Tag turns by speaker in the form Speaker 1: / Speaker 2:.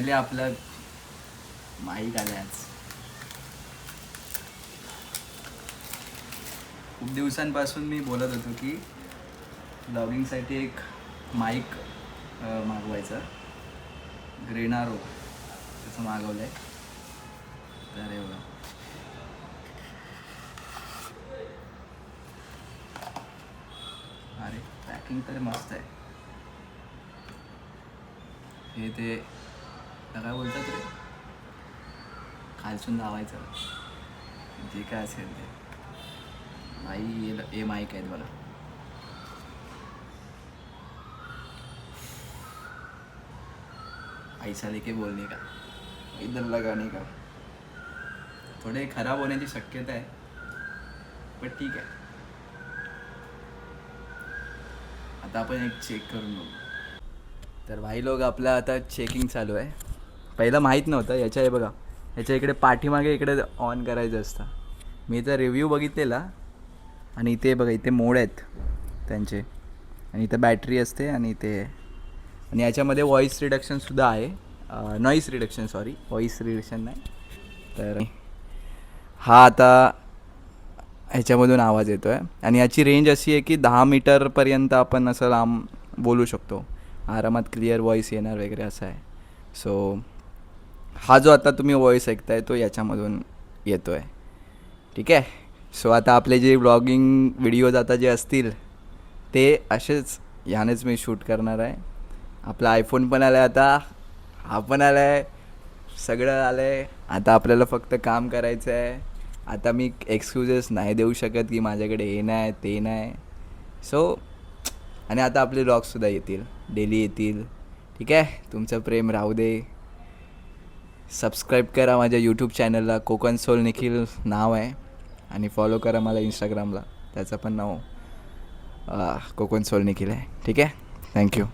Speaker 1: आपलं माईक आलं आज. खूप दिवसांपासून मी बोलत होतो की ब्लॉगिंगसाठी एक माईक मागवायचा. ग्रेनारो त्याचं मागवलं आहे. तर एवढं अरे पॅकिंग तर मस्त आहे. हे ते काय बोलतात रे, खालसून लावायचं जे काय असेल ते. भाई हे माईक आहेत बघा. ऐसा लेके बोलणे का, इधर लगाने का. थोडे खराब होण्याची शक्यता आहे, पण ठीक आहे. आता आपण एक चेक करून बघू. तर भाई लोक आपलं आता चेकिंग चालू आहे. पहिलं माहीत नव्हतं. याच्या हे बघा, ह्याच्या इकडे पाठीमागे इकडे ऑन करायचं असतं. मी तर रिव्ह्यू बघितलेला आणि इथे बघा, इथे मोड आहेत त्यांचे आणि इथं बॅटरी असते आणि इथे आणि याच्यामध्ये व्हॉईस रिडक्शनसुद्धा आहे. Noise reduction, sorry, voice reduction नाही. तर हा आता ह्याच्यामधून आवाज येतो आहे आणि याची रेंज अशी आहे की 10 मीटरपर्यंत आपण असं लांब बोलू शकतो. आरामात क्लिअर व्हॉईस येणार वगैरे असं आहे. सो हा जो आता तुम्ही व्हॉईस ऐकताय तो याच्यामधून येतो आहे. ठीक आहे. सो आता आपले जे ब्लॉगिंग व्हिडिओज आता जे असतील ते असेच ह्यानेच मी शूट करणार आहे. आपला आयफोन पण आला आहे आता, हा पण आला आहे, सगळं आलं आहे. आता आपल्याला फक्त काम करायचं आहे. आता मी एक्सक्युजेस नाही देऊ शकत की माझ्याकडे हे नाही ते नाही. सो आणि आता आपले ब्लॉग्ससुद्धा येतील, डेली येतील. ठीक आहे. तुमचं प्रेम राहू दे. सबस्क्राईब करा माझ्या यूट्यूब चॅनलला, कोकण सोल निखिल नाव आहे. आणि फॉलो करा मला इंस्टाग्रामला, त्याचं पण नाव कोकण सोल निखिल आहे. ठीक आहे. थँक्यू.